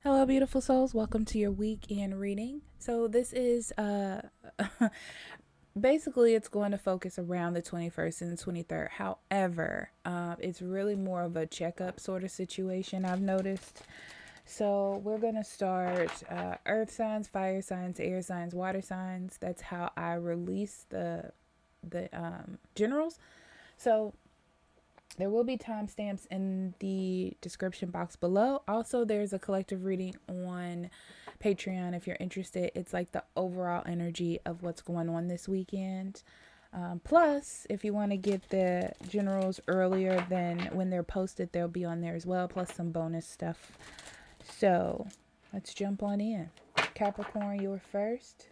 Hello, beautiful souls. Welcome to your weekend reading. So this is basically it's going to focus around the 21st and the 23rd. However, it's really more of a checkup sort of situation I've noticed. So we're going to start earth signs, fire signs, air signs, water signs. That's how I release the generals. So there will be timestamps in the description box below. Also, there's a collective reading on Patreon if you're interested. It's like the overall energy of what's going on this weekend. Plus, if you want to get the generals earlier than when they're posted, they'll be on there as well, plus some bonus stuff. So, let's jump on in. Capricorn, you're first.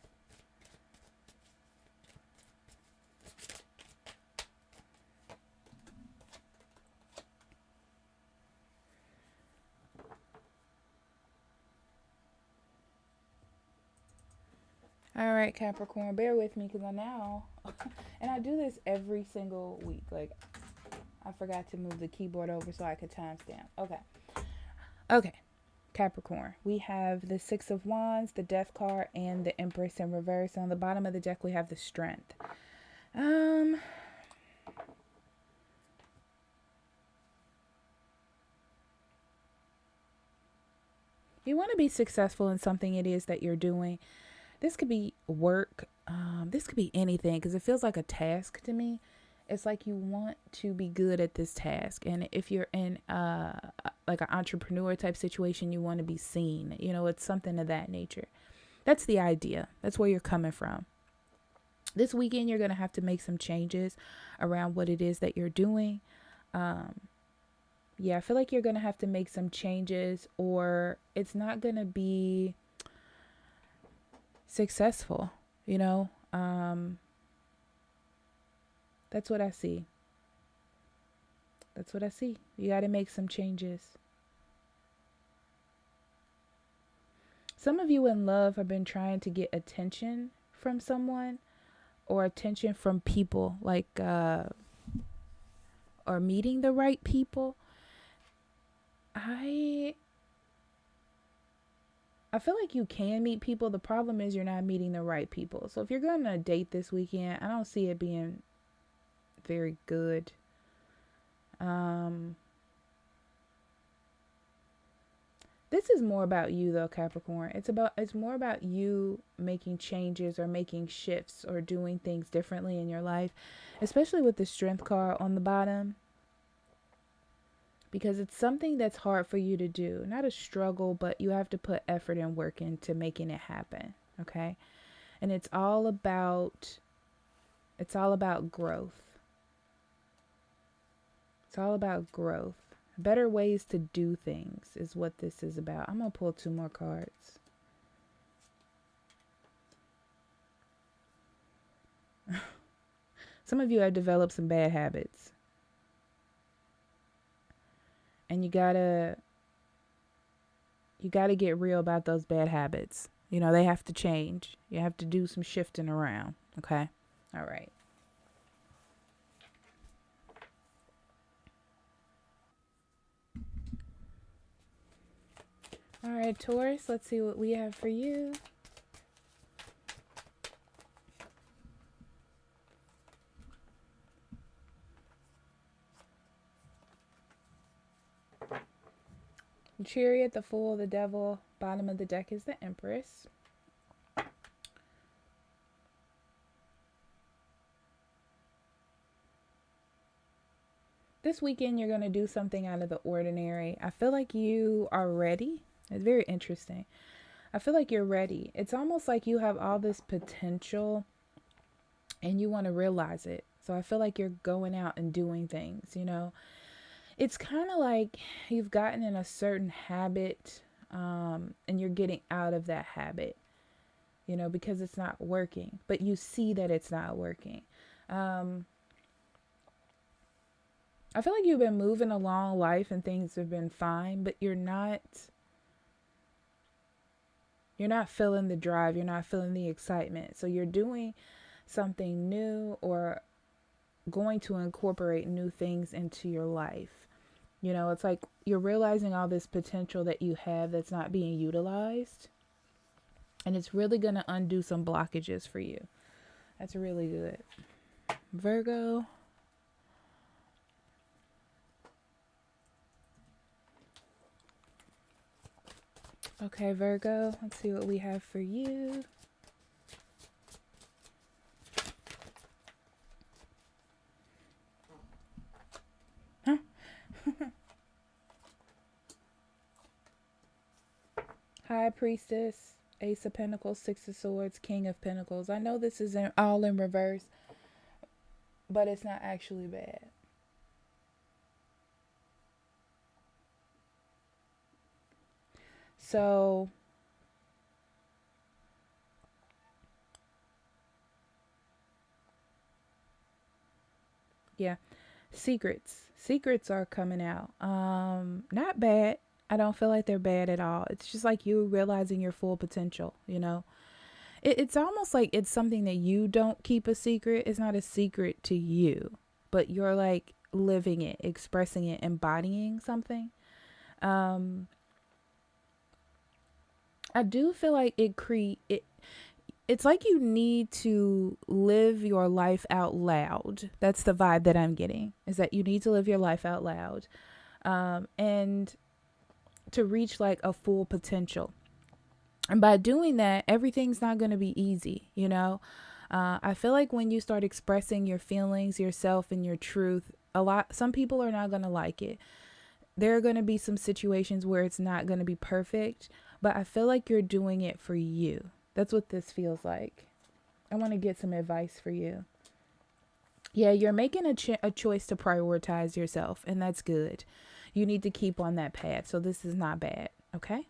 All right, Capricorn, bear with me because I now, and I do this every single week. Like, I forgot to move the keyboard over so I could timestamp. Okay, Capricorn. We have the Six of Wands, the Death card, and the Empress in reverse. On the bottom of the deck, we have the Strength. You want to be successful in something it is that you're doing. This could be work. This could be anything because it feels like a task to me. It's like you want to be good at this task, and if you're in like an entrepreneur type situation, you want to be seen. You know, it's something of that nature. That's the idea. That's where you're coming from. This weekend, you're gonna have to make some changes around what it is that you're doing. Yeah, I feel like you're gonna have to make some changes, or it's not gonna be successful. You know, that's what I see. That's what I see. You got to make some changes. Some of you in love have been trying to get attention from someone or attention from people, like, or meeting the right people. I feel like you can meet people. The problem is you're not meeting the right people. So if you're going on a date this weekend, I don't see it being very good. This is more about you though, Capricorn. It's more about you making changes or making shifts or doing things differently in your life, especially with the Strength card on the bottom, because it's something that's hard for you to do. Not a struggle, but you have to put effort and work into making it happen, okay? And it's all about growth. It's all about growth. Better ways to do things is what this is about. I'm going to pull two more cards. Some of you have developed some bad habits. And you got to get real about those bad habits. You know, they have to change. You have to do some shifting around, okay? All right. All right, Taurus, let's see what we have for you. The Chariot, the Fool, the Devil. Bottom of the deck is the Empress. This weekend, you're going to do something out of the ordinary. I feel like you are ready. It's very interesting. I feel like you're ready. It's almost like you have all this potential and you want to realize it. So I feel like you're going out and doing things, you know. It's kind of like you've gotten in a certain habit, and you're getting out of that habit, you know, because it's not working. But you see that it's not working. I feel like you've been moving along life and things have been fine, but you're not feeling the drive, you're not feeling the excitement. So you're doing something new or going to incorporate new things into your life. You know, it's like you're realizing all this potential that you have that's not being utilized. And it's really going to undo some blockages for you. That's really good. Virgo. Okay, Virgo, let's see what we have for you. Huh? High Priestess, Ace of Pentacles, Six of Swords, King of Pentacles. I know this is all in reverse, but it's not actually bad. So, yeah, secrets are coming out. Not bad. I don't feel like they're bad at all. It's just like you realizing your full potential, you know. It's almost like it's something that you don't keep a secret. It's not a secret to you, but you're like living it, expressing it, embodying something. I do feel like it's like you need to live your life out loud. That's the vibe that I'm getting, is that you need to live your life out loud, and to reach like a full potential. And by doing that, everything's not going to be easy, you know? I feel like when you start expressing your feelings, yourself, and your truth, some people are not going to like it. There are going to be some situations where it's not going to be perfect, but I feel like you're doing it for you. That's what this feels like. I want to get some advice for you. Yeah, you're making a choice to prioritize yourself, and that's good. You need to keep on that path. So this is not bad, okay?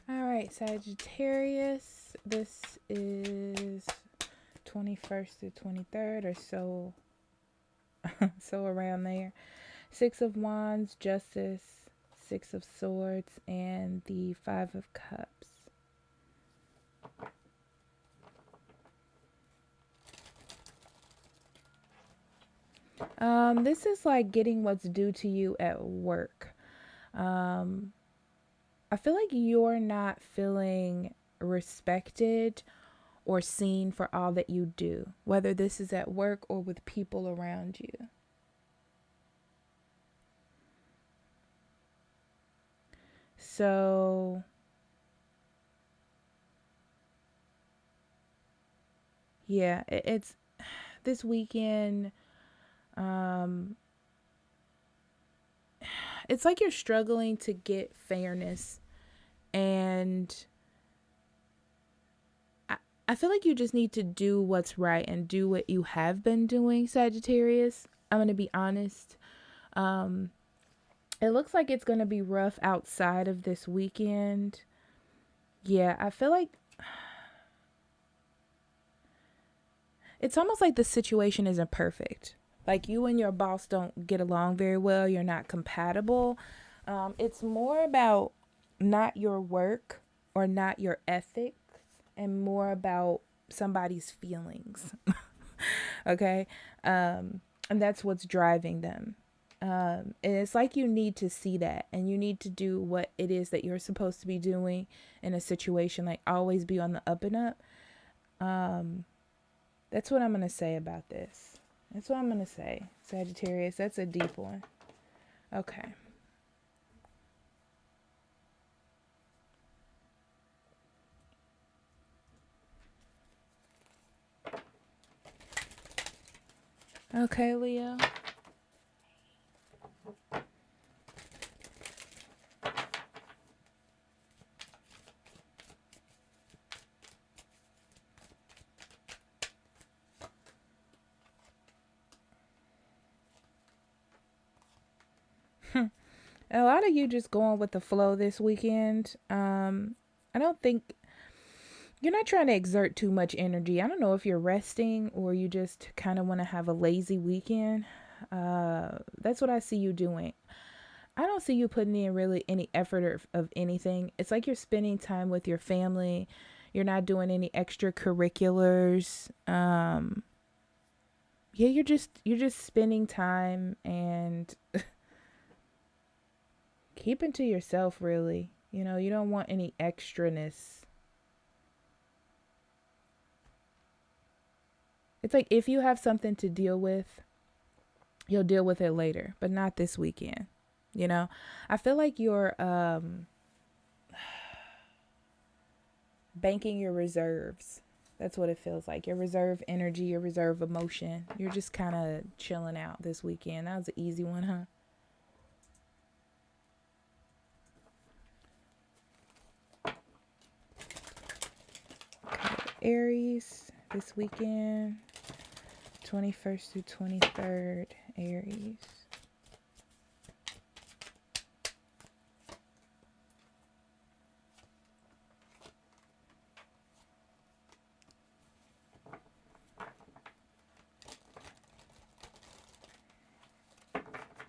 All right, Sagittarius. This is 21st to 23rd or so. So around there. Six of Wands, Justice, Six of Swords, and the Five of Cups. This is like getting what's due to you at work. I feel like you're not feeling respected or seen for all that you do, whether this is at work or with people around you. So, yeah, it's this weekend. It's like you're struggling to get fairness, and I feel like you just need to do what's right and do what you have been doing, Sagittarius. I'm going to be honest. It looks like it's going to be rough outside of this weekend. Yeah, I feel like it's almost like the situation isn't perfect. Like you and your boss don't get along very well. You're not compatible. It's more about not your work or not your ethics, and more about somebody's feelings. Okay? And that's what's driving them. And it's like you need to see that, and you need to do what it is that you're supposed to be doing in a situation. Like always be on the up and up. That's what I'm going to say about this. That's what I'm going to say, Sagittarius. That's a deep one. Okay. Okay, Leo. A lot of you just going with the flow this weekend. I don't think you're not trying to exert too much energy. I don't know if you're resting or you just kind of want to have a lazy weekend. That's what I see you doing. I don't see you putting in really any effort of anything. It's like you're spending time with your family. You're not doing any extracurriculars. Yeah, you're just spending time and keeping to yourself, really. You know, you don't want any extraness. It's like if you have something to deal with, you'll deal with it later, but not this weekend. You know, I feel like you're banking your reserves. That's what it feels like. Your reserve energy, your reserve emotion. You're just kind of chilling out this weekend. That was an easy one, huh? Aries this weekend, 21st through 23rd, Aries.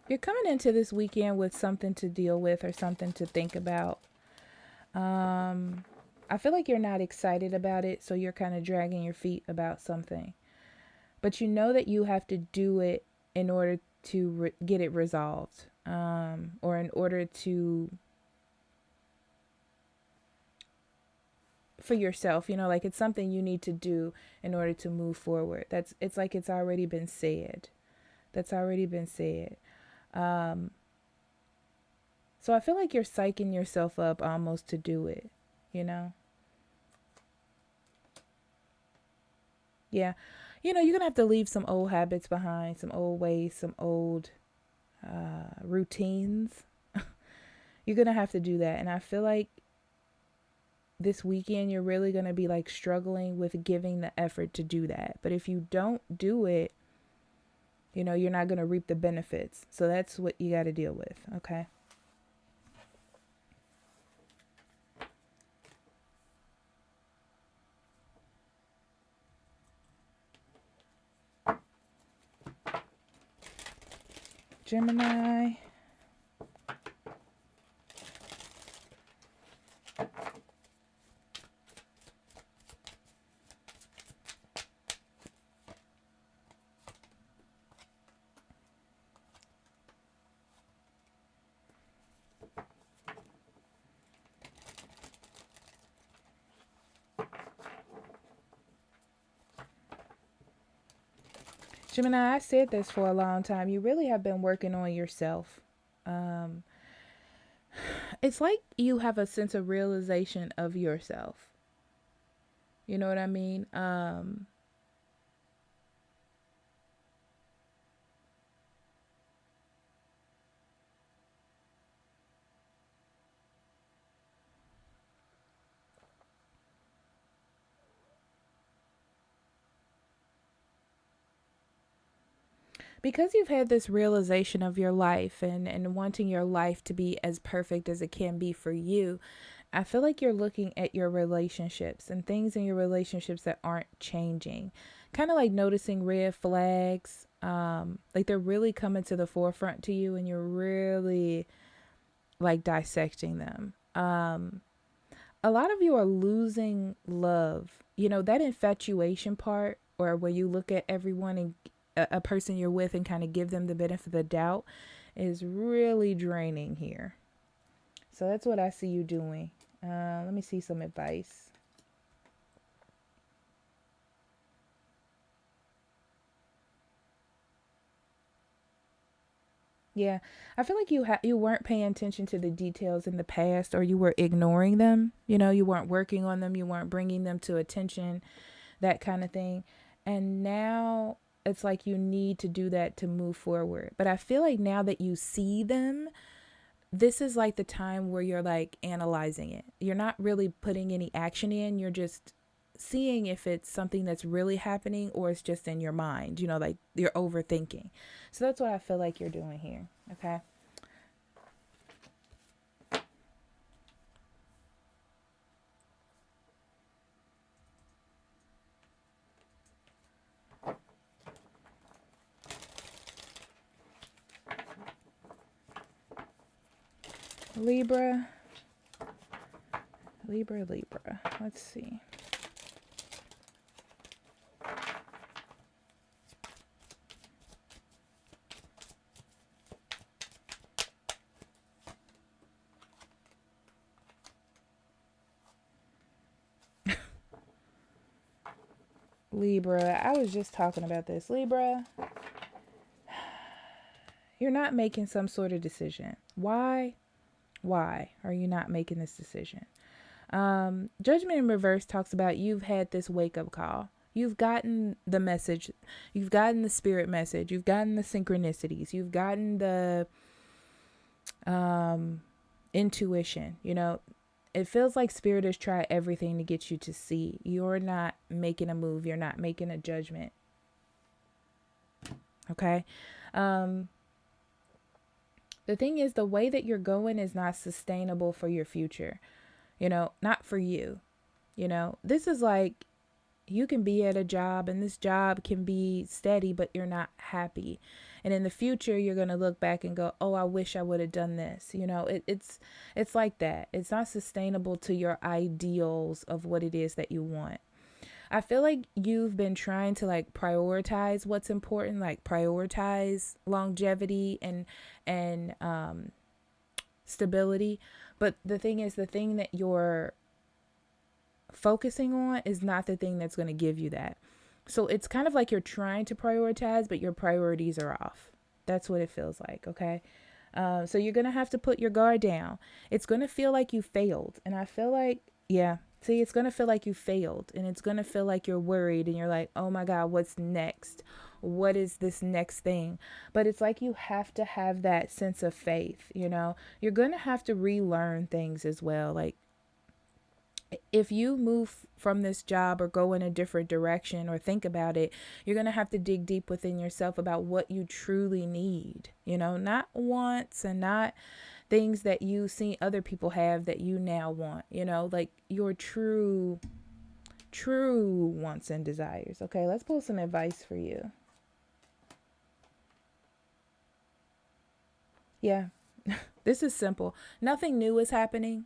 You're coming into this weekend with something to deal with or something to think about. I feel like you're not excited about it, so you're kind of dragging your feet about something. But you know that you have to do it in order to get it resolved, or in order to, for yourself, you know, like it's something you need to do in order to move forward. It's like it's already been said. That's already been said. So I feel like you're psyching yourself up almost to do it, you know? Yeah. You know, you're going to have to leave some old habits behind, some old ways, some old routines. You're going to have to do that. And I feel like this weekend, you're really going to be like struggling with giving the effort to do that. But if you don't do it, you know, you're not going to reap the benefits. So that's what you got to deal with. Okay. Gemini. Gemini, I said this for a long time. You really have been working on yourself. It's like you have a sense of realization of yourself. You know what I mean? Because you've had this realization of your life and wanting your life to be as perfect as it can be for you, I feel like you're looking at your relationships and things in your relationships that aren't changing. Kind of like noticing red flags. Like they're really coming to the forefront to you and you're really like dissecting them. A lot of you are losing love. You know, that infatuation part, or where you look at everyone and a person you're with and kind of give them the benefit of the doubt, is really draining here. So that's what I see you doing. Let me see some advice. Yeah, I feel like you weren't paying attention to the details in the past, or you were ignoring them. You know, you weren't working on them, you weren't bringing them to attention, that kind of thing. And now it's like you need to do that to move forward. But I feel like now that you see them, this is like the time where you're like analyzing it. You're not really putting any action in. You're just seeing if it's something that's really happening or it's just in your mind, you know, like you're overthinking. So that's what I feel like you're doing here. Okay. Libra. Libra. Let's see. Libra, I was just talking about this. Libra, you're not making some sort of decision. Why? Why are you not making this decision? Judgment in reverse talks about you've had this wake up call. You've gotten the message. You've gotten the spirit message. You've gotten the synchronicities. You've gotten the intuition. You know, it feels like spirit has tried everything to get you to see. You're not making a move. You're not making a judgment. Okay. The thing is, the way that you're going is not sustainable for your future. You know, not for you. You know, this is like, you can be at a job and this job can be steady, but you're not happy. And in the future, you're going to look back and go, oh, I wish I would have done this. You know, it's like that. It's not sustainable to your ideals of what it is that you want. I feel like you've been trying to like prioritize what's important, like prioritize longevity and stability. But the thing is, the thing that you're focusing on is not the thing that's going to give you that. So it's kind of like you're trying to prioritize, but your priorities are off. That's what it feels like. Okay. So you're going to have to put your guard down. It's going to feel like you failed. And I feel like, yeah, see, it's going to feel like you failed, and it's going to feel like you're worried and you're like, oh my God, what's next? What is this next thing? But it's like you have to have that sense of faith. You know, you're going to have to relearn things as well. Like, if you move from this job or go in a different direction or think about it, you're going to have to dig deep within yourself about what you truly need, you know, not wants and not things that you see other people have that you now want, you know, like your true wants and desires. Okay, let's pull some advice for you. Yeah, this is simple. Nothing new is happening.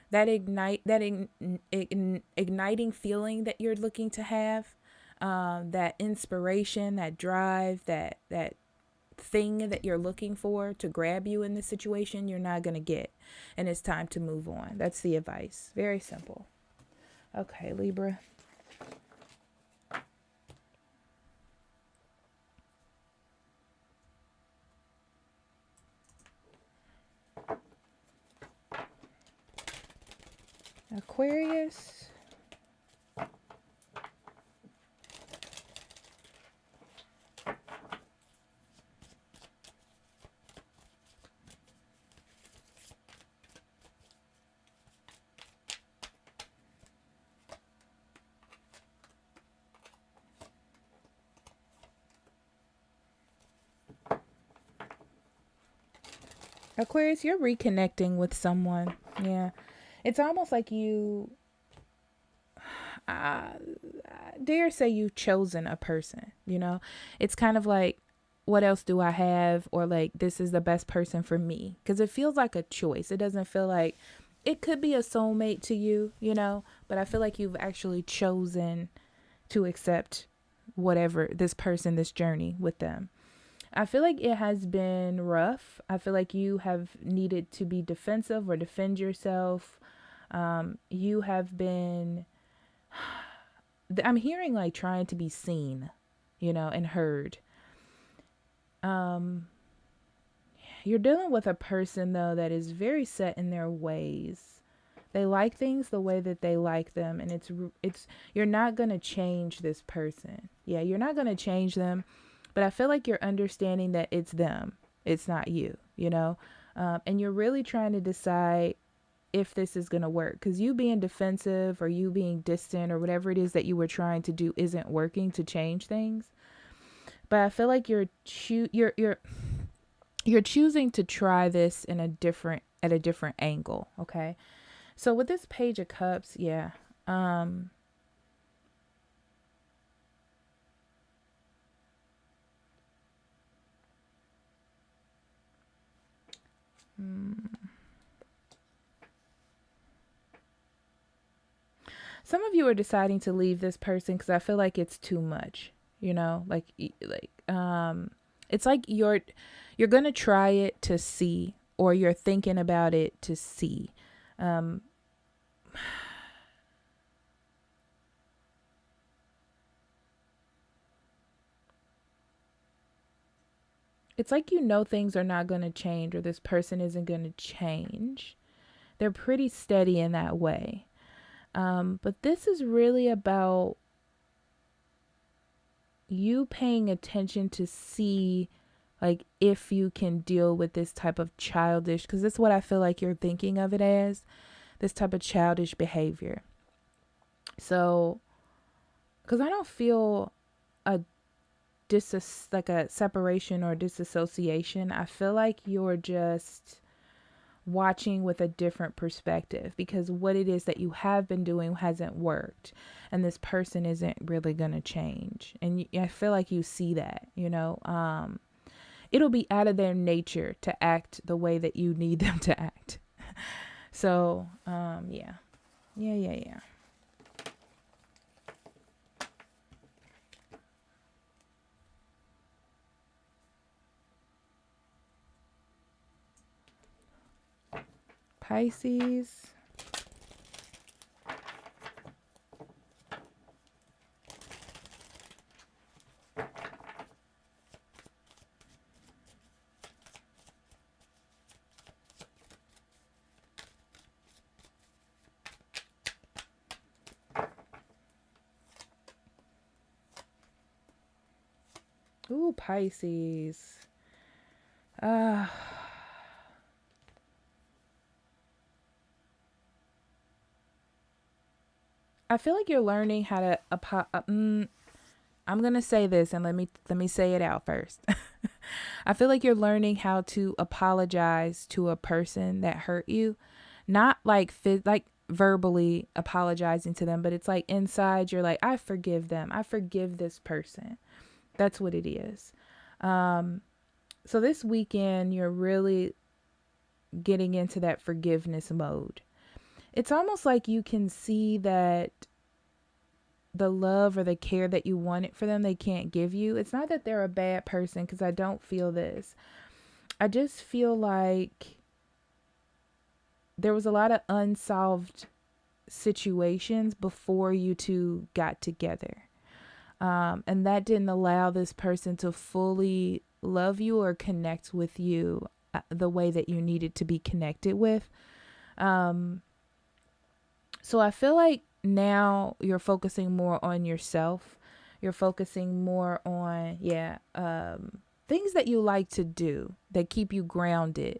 That igniting feeling that you're looking to have, that inspiration, that drive, that thing that you're looking for to grab you in this situation, you're not going to get. And it's time to move on. That's the advice. Very simple. Okay, Libra. Aquarius. Aquarius, you're reconnecting with someone. Yeah. It's almost like you, dare say you've chosen a person, you know? It's kind of like, what else do I have? Or like, this is the best person for me. Because it feels like a choice. It doesn't feel like, it could be a soulmate to you, you know? But I feel like you've actually chosen to accept whatever, this person, this journey with them. I feel like it has been rough. I feel like you have needed to be defensive or defend yourself. You have been, I'm hearing like trying to be seen, you know, and heard. You're dealing with a person though that is very set in their ways. They like things the way that they like them, and it's you're not going to change this person. Yeah, you're not going to change them. But I feel like you're understanding that it's them. It's not you, you know? And you're really trying to decide if this is going to work. Because you being defensive or you being distant or whatever it is that you were trying to do isn't working to change things. But I feel like you're choosing to try this at a different angle, okay? So with this Page of Cups, yeah. Some of you are deciding to leave this person because I feel like it's too much, you know, it's like you're going to try it to see, or you're thinking about it to see. It's like you know things are not going to change, or this person isn't going to change. They're pretty steady in that way. But this is really about you paying attention to see, like, if you can deal with this type of childish, because that's what I feel like you're thinking of it as, this type of childish behavior. So, because I don't feel a like a separation or disassociation. I feel like you're just watching with a different perspective, because what it is that you have been doing hasn't worked, and this person isn't really going to change. And I feel like you see that, it'll be out of their nature to act the way that you need them to act. So, yeah. Pisces. Ooh, Pisces. I feel like you're learning how to I'm going to say this, and let me say it out first. I feel like you're learning how to apologize to a person that hurt you, not like verbally apologizing to them, but it's like inside you're like, I forgive them. I forgive this person. That's what it is. So this weekend, you're really getting into that forgiveness mode. It's almost like you can see that the love or the care that you wanted for them, they can't give you. It's not that they're a bad person, because I don't feel this. I just feel like there was a lot of unsolved situations before you two got together. And that didn't allow this person to fully love you or connect with you the way that you needed to be connected with. So I feel like now you're focusing more on yourself. You're focusing more on, things that you like to do that keep you grounded.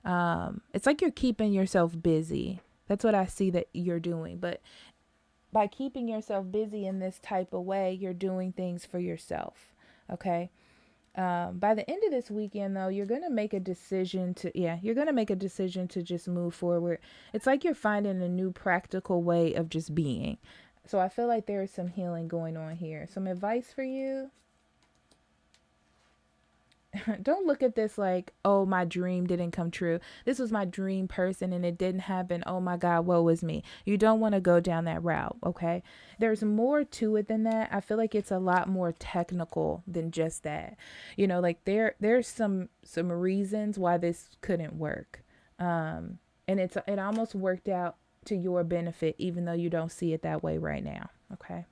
It's like you're keeping yourself busy. That's what I see that you're doing. But by keeping yourself busy in this type of way, you're doing things for yourself. Okay. By the end of this weekend, though, you're going to make a decision to just move forward. It's like you're finding a new practical way of just being. So I feel like there is some healing going on here. Some advice for you. Don't look at this like, oh, my dream didn't come true. This was my dream person and it didn't happen. Oh my God, woe is me. You don't want to go down that route, okay? There's more to it than that. I feel like it's a lot more technical than just that. Like there's some reasons why this couldn't work. And it almost worked out to your benefit, even though you don't see it that way right now, okay?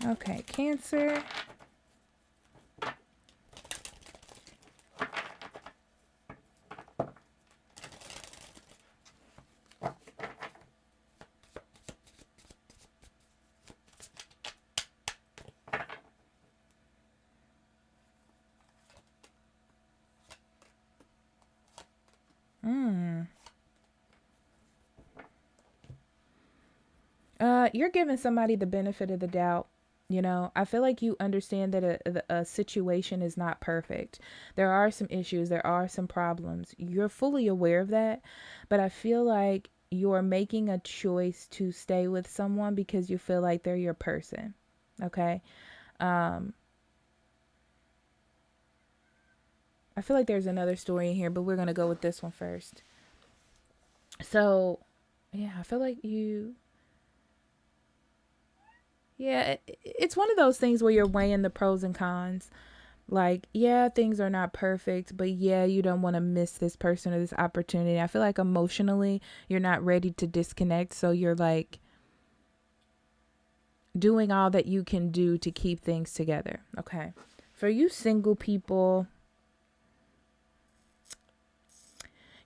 Okay, Cancer. You're giving somebody the benefit of the doubt. I feel like you understand that a situation is not perfect. There are some issues, there are some problems. You're fully aware of that, but I feel like you're making a choice to stay with someone because you feel like they're your person. Okay? I feel like there's another story in here, but we're going to go with this one first. So, yeah, I feel like it's one of those things where you're weighing the pros and cons. Like, yeah, things are not perfect, but yeah, you don't want to miss this person or this opportunity. I feel like emotionally, you're not ready to disconnect. So you're like doing all that you can do to keep things together. Okay. For you single people,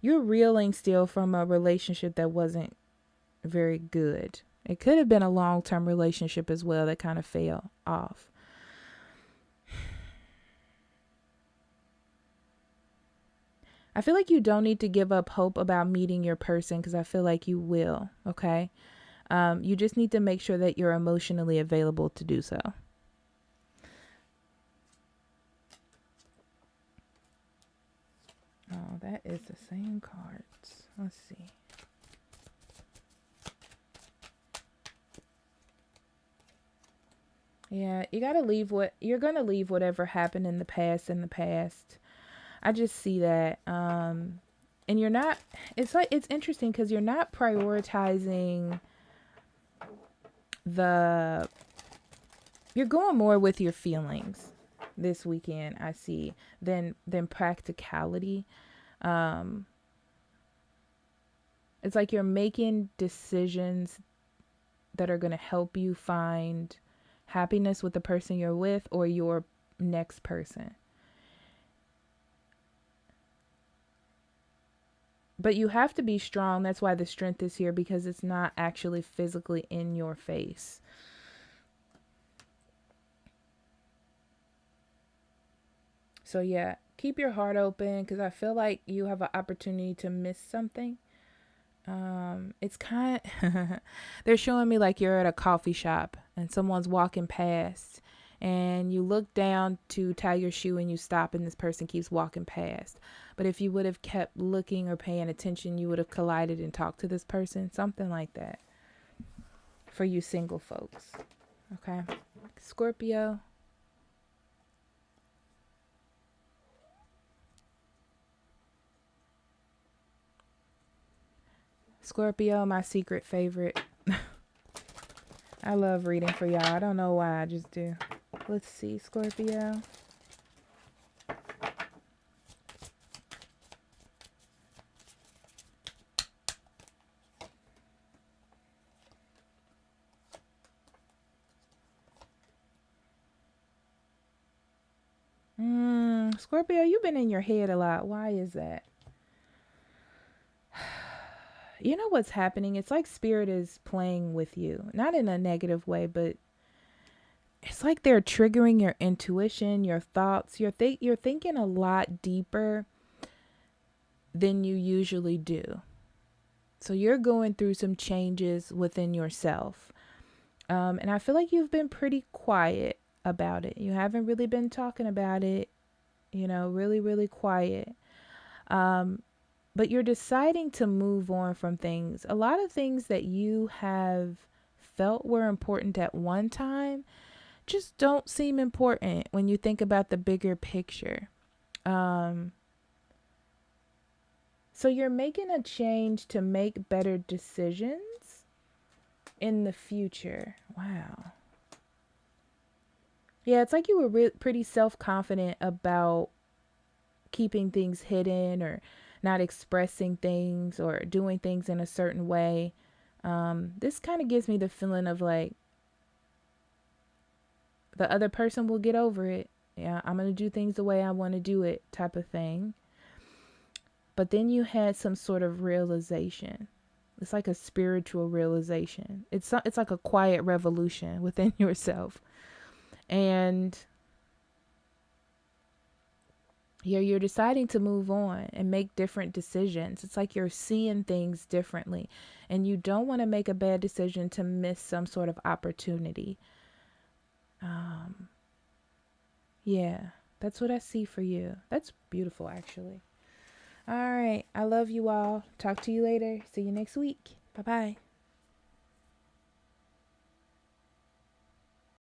you're reeling still from a relationship that wasn't very good. It could have been a long-term relationship as well that kind of fell off. I feel like you don't need to give up hope about meeting your person because I feel like you will, okay? You just need to make sure that you're emotionally available to do so. Oh, that is the same cards. Let's see. Yeah, you gotta leave you're gonna leave whatever happened in the past in the past. I just see that. And you're not, it's like, it's interesting because you're not prioritizing you're going more with your feelings this weekend, I see, than practicality. It's like you're making decisions that are going to help you find happiness with the person you're with or your next person. But you have to be strong. That's why the strength is here, because it's not actually physically in your face. So yeah, keep your heart open because I feel like you have an opportunity to miss something. It's kind of they're showing me like you're at a coffee shop and someone's walking past and you look down to tie your shoe and you stop and this person keeps walking past. But if you would have kept looking or paying attention, you would have collided and talked to this person. Something like that for you single folks. Okay. Scorpio. Scorpio, my secret favorite. I love reading for y'all. I don't know why, I just do. Let's see, Scorpio. Scorpio, you've been in your head a lot. Why is that? You know what's happening? It's like spirit is playing with you. Not in a negative way, but it's like they're triggering your intuition, your thoughts. You're thinking a lot deeper than you usually do. So you're going through some changes within yourself. And I feel like you've been pretty quiet about it. You haven't really been talking about it, really, really quiet. But you're deciding to move on from things. A lot of things that you have felt were important at one time just don't seem important when you think about the bigger picture. So you're making a change to make better decisions in the future. Wow. Yeah, it's like you were pretty self-confident about keeping things hidden or not expressing things or doing things in a certain way. This kind of gives me the feeling of like the other person will get over it. Yeah, I'm going to do things the way I want to do it type of thing. But then you had some sort of realization. It's like a spiritual realization. It's like a quiet revolution within yourself. And you're deciding to move on and make different decisions. It's like you're seeing things differently. And you don't want to make a bad decision to miss some sort of opportunity. Yeah, that's what I see for you. That's beautiful, actually. All right. I love you all. Talk to you later. See you next week. Bye-bye.